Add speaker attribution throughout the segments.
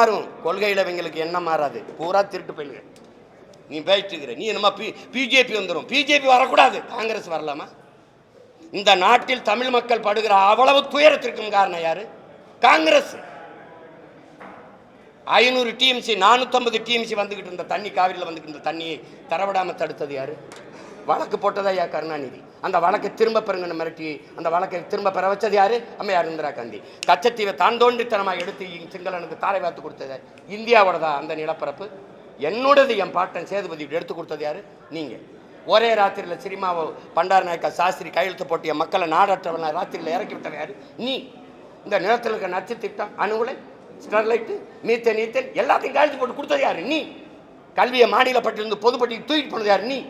Speaker 1: மாறும். கொள்கையில் இவங்களுக்கு என்ன மாறாது, பூரா திருட்டு பயில்கள். நீ பேசிட்டு இருக்கிற, நீ என்னமா பிஜேபி வந்துடும், பிஜேபி வரக்கூடாது, காங்கிரஸ் வரலாமா? இந்த நாட்டில் தமிழ் மக்கள் படுகிற அவ்வளவு துயரத்திற்கும் காரணம் யாரு? காங்கிரஸ். 500 டிஎம்சி 450 டிஎம்சி வந்துகிட்டு இருந்த தண்ணி, காவிரியில் வந்துகிட்டு இருந்த தண்ணியை தரவிடாம தடுத்தது யாரு? வழக்கு போட்டதா யா கருணாநிதி. அந்த வழக்கை திரும்ப பெறுங்கன்னு மிரட்டி அந்த வழக்கை திரும்ப பெற வச்சது யாரு? அம்மையார் இந்திரா காந்தி. கச்சத்தீவை தான் தோன்றித்தனமாக எடுத்து சிங்களனுக்கு தாரை வாத்து கொடுத்தது இந்தியாவோடதா அந்த நிலப்பரப்பு? என்னோடது, என் பாட்டன் சேதுபதி எடுத்து கொடுத்தது யாரு? நீங்க. ஒரே ராத்திரியில் சினிமாவை பண்டார நாயக்கா சாஸ்திரி கையெழுத்து போட்டிய மக்களை நாடற்றவன ராத்திரியில் இறக்கி விட்டது யாரு? நீ. இந்த நிலத்தில் இருக்க நச்சு திட்டம், அணுகுலை, ஸ்டெர்லைட்டு, மீத்தேன், ஈத்தேன் எல்லாத்தையும் கையெழுத்து போட்டு கொடுத்தது யாரு? நீ. கல்வியை மாநிலப்பட்டிலிருந்து பொதுப்பட்டிக்கு தூக்கிட்டு போனது யாரு? நீ.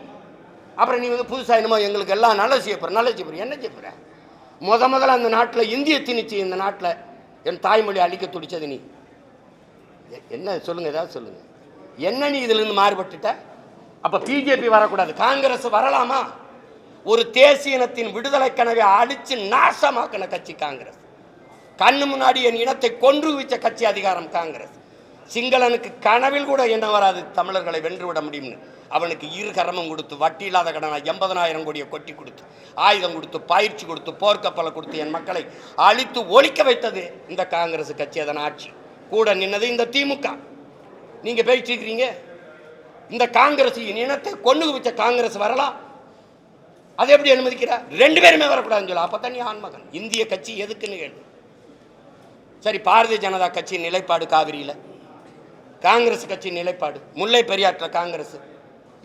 Speaker 1: அப்புறம் நீ புதுசாக என்னமோ எங்களுக்கு எல்லாம் நல்ல செய்யப்படுற, நல்ல செய்யப்படுற. என்ன செய்யப்படுற? முதல்ல அந்த நாட்டில் இந்திய திணிச்சு இந்த நாட்டில் என் தாய்மொழி அழிக்க துடிச்சது நீ. என்ன சொல்லுங்க, ஏதாவது சொல்லுங்க. என்ன நீ இதிலிருந்து மாறுபட்டுட்ட? அப்போ பிஜேபி வரக்கூடாது, காங்கிரஸ் வரலாமா? ஒரு தேசிய இனத்தின் விடுதலை கனவை அடித்து நாசமாக்கின கட்சி காங்கிரஸ். கண்ணு முன்னாடி என் இனத்தை கொன்று வச்ச கட்சி அதிகாரம் காங்கிரஸ். சிங்களனுக்கு கனவில் கூட என்ன வராது தமிழர்களை வென்றுவிட முடியும்னு. அவனுக்கு கரமும் கொடுத்து, வட்டி இல்லாத கடனை 80,000 கோடியை கொட்டி கொடுத்து, ஆயுதம் கொடுத்து, பயிற்சி கொடுத்து, போர்க்கப்பலை கொடுத்து என் மக்களை அழித்து ஒழிக்க வைத்தது இந்த காங்கிரஸ் கட்சி. அதன் ஆட்சி கூட நின்னது இந்த திமுக. நீங்க பேசிட்டு இருக்கிறீங்க. இந்த காங்கிரஸ் இனத்தை கொண்டு வச்ச காங்கிரஸ் வரலாம், அதை எப்படி அனுமதிக்கிறார்? 2 பேருமே வரக்கூடாதுன்னு சொல்ல. அப்பதான் நீ ஆண்மகன். இந்திய கட்சி எதுக்குன்னு கேள்வி. சரி, பாரதிய ஜனதா கட்சி நிலைப்பாடு காவிரியில், காங்கிரஸ் கட்சி நிலைப்பாடு முல்லை பெரியாற்ற காங்கிரஸ்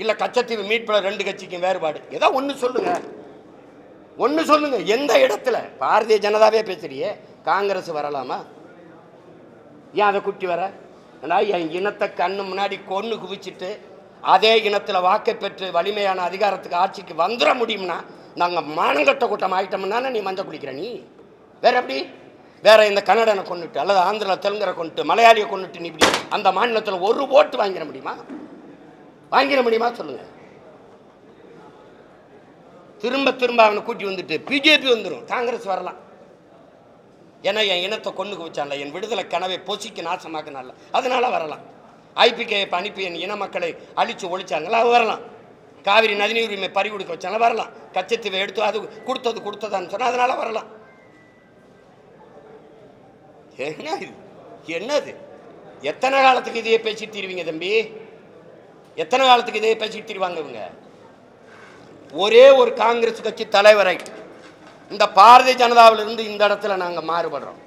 Speaker 1: இல்லை கச்சத்தீவு மீட்புல 2 கட்சிக்கும் வேறுபாடு. ஏதோ ஒன்று சொல்லுங்க, ஒன்று சொல்லுங்க. எந்த இடத்துல? பாரதிய ஜனதாவே பேசுறியே, காங்கிரஸ் வரலாமா? ஏன் அதை குட்டி வர? என் இனத்தை கண்ணு முன்னாடி கொன்று குவிச்சிட்டு அதே இனத்தில் வாக்கை பெற்று வலிமையான அதிகாரத்துக்கு ஆட்சிக்கு வந்துட முடியும்னா நாங்கள் மானங்கட்ட கூட்டம் ஆகிட்டோம்னா நீ மஞ்சள் குடிக்கிற. நீ வேற எப்படி? வேற இந்த கன்னடனை கொண்டுட்டு அல்லது ஆந்திரா தெலுங்கரை கொண்டுட்டு மலையாளியை கொண்டுட்டு நீ இப்படி அந்த மாநிலத்தில் ஒரு ஓட்டு வாங்கிட முடியுமா? வாங்கிட முடியுமா சொல்லுங்க. திரும்ப திரும்ப அவனை கூட்டி வந்துட்டு பிஜேபி வந்துடும், காங்கிரஸ் வரலாம். ஏன்னா என் இனத்தை கொண்டு வச்சான்ல, என் விடுதலை கனவை பொசிக்கு நாசமாக்கினால, அதனால வரலாம். ஐபிகே அனுப்பி என் இன மக்களை அழிச்சு ஒழிச்சாங்களா, அது வரலாம். காவிரி நதிநீர் உரிமை பறி கொடுக்க வச்சாங்க, வரலாம். கச்சத்தீவை எடுத்து அது கொடுத்ததான்னு சொன்னால் அதனால வரலாம். என்ன இது? என்னது? எத்தனை காலத்துக்கு இதையே பேசிட்டு தீருவீங்க தம்பி? எத்தனை காலத்துக்கு இதையே பேசிட்டு தீருவாங்க இவங்க? ஒரே ஒரு காங்கிரஸ் கட்சி தலைவரை இந்த பாரதிய ஜனதாவிலிருந்து இந்த இடத்துல நாங்கள் மாறுபடுறோம்.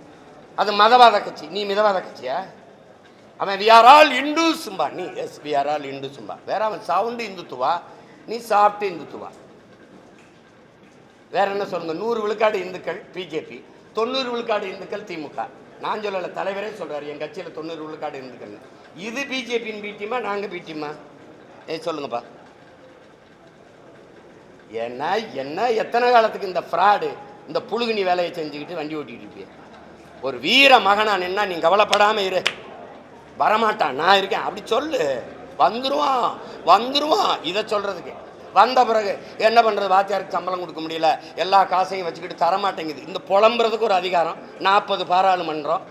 Speaker 1: அது மதவாத கட்சி. நீ மிதவாத கட்சியா? அவன் வி ஆர் ஆல் இந்துசும்பா. நீ எஸ் வி ஆர் ஆல் இந்துசும்பா. வேற அவன் சவுண்டு இந்துத்துவா, நீ சாப்பிட்டு இந்துத்துவா. வேற என்ன சொல்லுங்க? 100 விழுக்காடு இந்துக்கள் பிஜேபி, 90 விழுக்காடு இந்துக்கள் திமுக. நான் சொல்லலை, தலைவரே சொல்றாரு என் கட்சியில் 90 விழுக்காடு இந்துக்கள். இது பிஜேபியின் பீட்டியமா, நாங்கள் பீட்டியமா? சொல்லுங்கப்பா. என்ன என்ன எத்தனை காலத்துக்கு இந்த ஃப்ராடு, இந்த புழுகுனி வேலையை செஞ்சுக்கிட்டு வண்டி ஓட்டிக்கிட்டு இருப்பிய? ஒரு வீர மகனா நின்னா நீ கவலைப்படாம இரு, வரமாட்டான், நான் இருக்கேன் அப்படி சொல்லு. வந்துருவான் வந்துருவான். இதை சொல்றதுக்கு வந்த பிறகு என்ன பண்ணுறது? வாத்தியாருக்கு சம்பளம் கொடுக்க முடியல, எல்லா காசையும் வச்சுக்கிட்டு தரமாட்டேங்குது. இந்த புலம்புறதுக்கு ஒரு அதிகாரம், 40 பாராளுமன்றம்,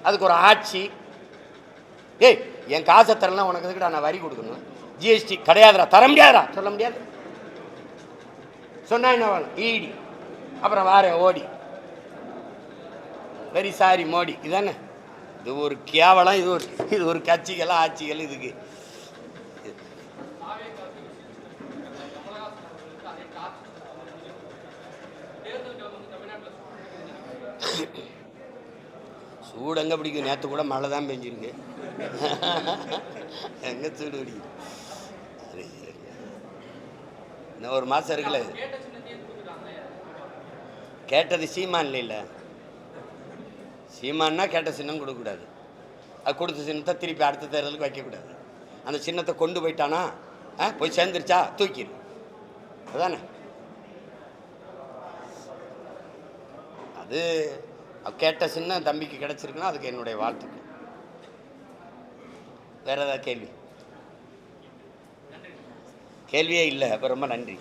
Speaker 1: அதுக்கு ஒரு ஆட்சி. ஏய், என் காசை தரலாம், உனக்கு எதுக்குடா நான் வரி கொடுக்கணும்? ஜிஎஸ்டி கிடையாதுடா, தர முடியாதுடா, சொல்ல முடியாது. சொன்னா என்ன வேணும்? ஈடி. அப்புறம் வாரேன் ஓடி. Very sorry Modi. இதானே? இது ஒரு கேவலம். இது ஒரு கட்சிகள் ஆட்சிகள். இதுக்கு சூடு எங்கே பிடிக்கும்? நேற்று கூட மழை தான் பெஞ்சிருக்கு. எங்கே சூடு பிடிக்கும்? இன்னும் ஒரு மாதம் இருக்குல்ல. கேட்டது சீமான் இல்லை. சீமான்னா கேட்ட சின்னம் கொடுக்கக்கூடாது. அது கொடுத்த சின்னத்தை திருப்பி அடுத்த தேர்தலுக்கு வைக்கக்கூடாது. அந்த சின்னத்தை கொண்டு போயிட்டானா போய் சேர்ந்துருச்சா தூக்கிடு. அதானே? அது கேட்ட சின்னம் தம்பிக்கு கிடச்சிருக்குன்னா அதுக்கு என்னுடைய வாழ்த்துக்கள். வேற ஏதாவது கேள்வி? கேள்வியே இல்லை. அப்போ ரொம்ப நன்றி.